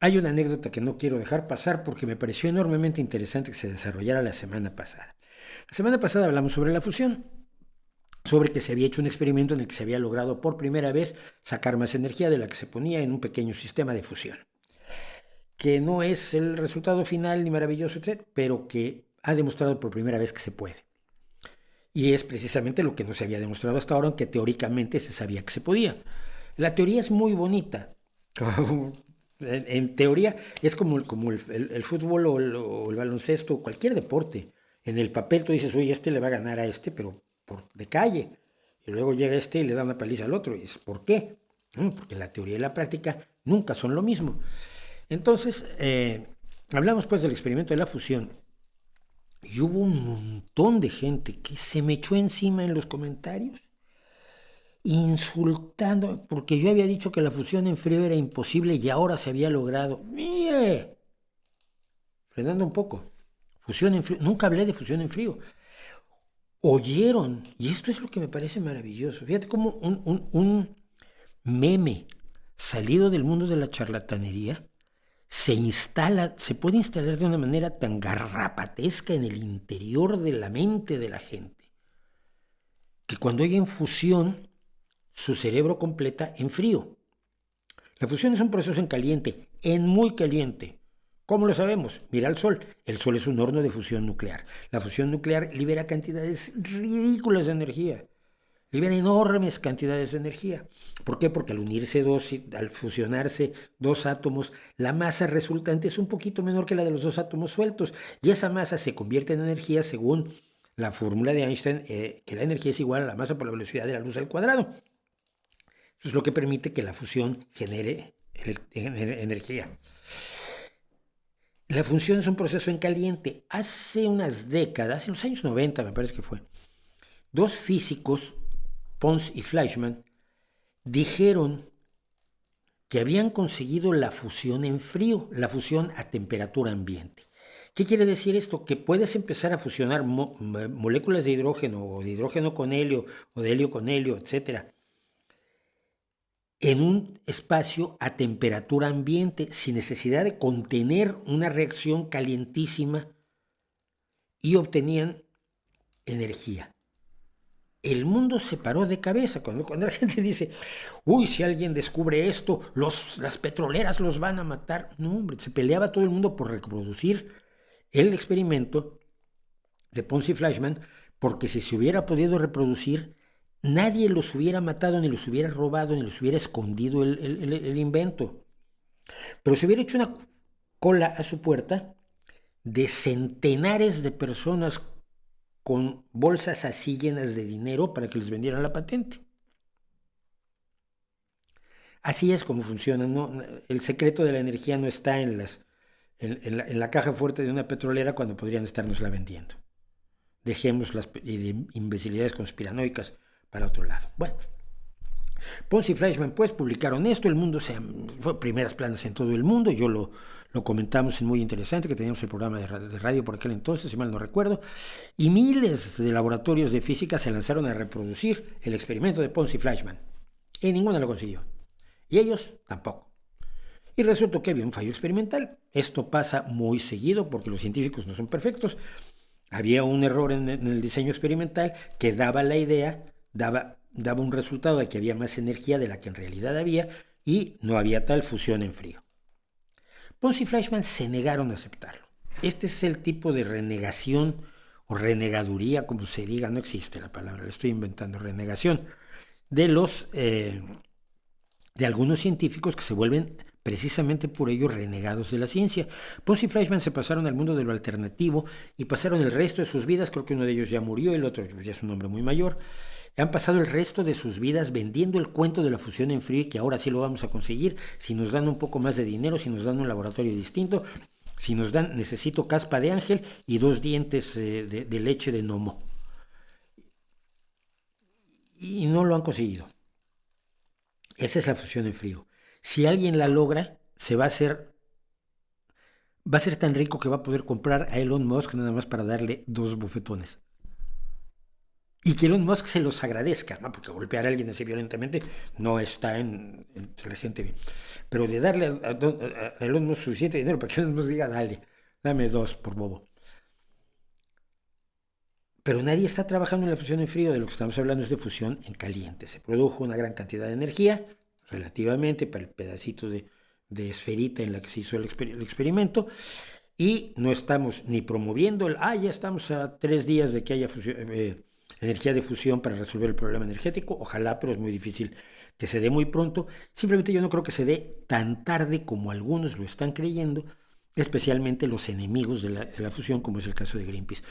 Hay una anécdota que no quiero dejar pasar porque me pareció enormemente interesante que se desarrollara la semana pasada. La semana pasada hablamos sobre la fusión, sobre que se había hecho un experimento en el que se había logrado por primera vez sacar más energía de la que se ponía en un pequeño sistema de fusión, que no es el resultado final ni maravilloso, etc., pero que ha demostrado por primera vez que se puede. Y es precisamente lo que no se había demostrado hasta ahora, aunque teóricamente se sabía que se podía. La teoría es muy bonita. En teoría es como el fútbol o el baloncesto o cualquier deporte. En el papel tú dices, oye, este le va a ganar a este, pero de calle. Y luego llega este y le da una paliza al otro. Y dices, ¿por qué? Porque la teoría y la práctica nunca son lo mismo. Entonces, hablamos pues del experimento de la fusión. Y hubo un montón de gente que se me echó encima en los comentarios, insultando, porque yo había dicho que la fusión en frío era imposible y ahora se había logrado. ¡Mire! Frenando un poco. Fusión en frío. Nunca hablé de fusión en frío. Oyeron, y esto es lo que me parece maravilloso. Fíjate cómo un meme salido del mundo de la charlatanería se puede instalar de una manera tan garrapatesca en el interior de la mente de la gente, que cuando oyen fusión, su cerebro completa en frío. La fusión es un proceso en caliente, en muy caliente. ¿Cómo lo sabemos? Mira el Sol. El Sol es un horno de fusión nuclear. La fusión nuclear libera cantidades ridículas de energía. Libera enormes cantidades de energía. ¿Por qué? Porque al fusionarse dos átomos, la masa resultante es un poquito menor que la de los dos átomos sueltos. Y esa masa se convierte en energía según la fórmula de Einstein, que la energía es igual a la masa por la velocidad de la luz al cuadrado. Eso es lo que permite que la fusión genere energía. La fusión es un proceso en caliente. Hace unas décadas, en los años 90 me parece que fue, dos físicos, Pons y Fleischmann, dijeron que habían conseguido la fusión en frío, la fusión a temperatura ambiente. ¿Qué quiere decir esto? Que puedes empezar a fusionar moléculas de hidrógeno o de hidrógeno con helio o de helio con helio, etcétera, en un espacio a temperatura ambiente sin necesidad de contener una reacción calientísima y obtenían energía. El mundo se paró de cabeza cuando la gente dice, uy, si alguien descubre esto, las petroleras los van a matar. No, hombre, se peleaba todo el mundo por reproducir el experimento de Pons y Fleischmann, porque si se hubiera podido reproducir, nadie los hubiera matado, ni los hubiera robado, ni los hubiera escondido el invento. Pero se hubiera hecho una cola a su puerta de centenares de personas con bolsas así llenas de dinero para que les vendieran la patente. Así es como funciona, ¿no? El secreto de la energía no está en la caja fuerte de una petrolera cuando podrían estarnosla vendiendo. Dejemos las imbecilidades conspiranoicas para otro lado. Bueno, Pons y Fleischmann pues publicaron esto, el mundo fue primeras planas en todo el mundo, yo lo comentamos en Muy Interesante, que teníamos el programa de radio por aquel entonces, si mal no recuerdo, y miles de laboratorios de física se lanzaron a reproducir el experimento de Pons y Fleischmann, y ninguno lo consiguió, y ellos tampoco. Y resultó que había un fallo experimental. Esto pasa muy seguido porque los científicos no son perfectos. Había un error en el diseño experimental que daba la idea, daba un resultado de que había más energía de la que en realidad había y no había tal fusión en frío. Pons y Fleischmann se negaron a aceptarlo. Este es el tipo de renegación o renegaduría, como se diga, no existe la palabra, la estoy inventando, renegación, de algunos científicos que se vuelven precisamente por ello renegados de la ciencia. Pons y Fleischmann se pasaron al mundo de lo alternativo y pasaron el resto de sus vidas, creo que uno de ellos ya murió, el otro ya es un hombre muy mayor, han pasado el resto de sus vidas vendiendo el cuento de la fusión en frío y que ahora sí lo vamos a conseguir si nos dan un poco más de dinero, si nos dan un laboratorio distinto, si nos dan, necesito caspa de ángel y 2 dientes de leche de gnomo. Y no lo han conseguido. Esa es la fusión en frío. Si alguien la logra, va a ser tan rico que va a poder comprar a Elon Musk nada más para darle 2 bofetones. Y que Elon Musk se los agradezca, ¿no? Porque golpear a alguien así violentamente no está entre la gente bien. Pero de darle a Elon Musk suficiente dinero para que Elon Musk diga, dame 2 por bobo. Pero nadie está trabajando en la fusión en frío. De lo que estamos hablando es de fusión en caliente. Se produjo una gran cantidad de energía, relativamente, para el pedacito de esferita en la que se hizo el experimento, y no estamos ni promoviendo ya estamos a 3 días de que haya energía de fusión para resolver el problema energético. Ojalá, pero es muy difícil que se dé muy pronto. Simplemente yo no creo que se dé tan tarde como algunos lo están creyendo, especialmente los enemigos de la fusión, como es el caso de Greenpeace.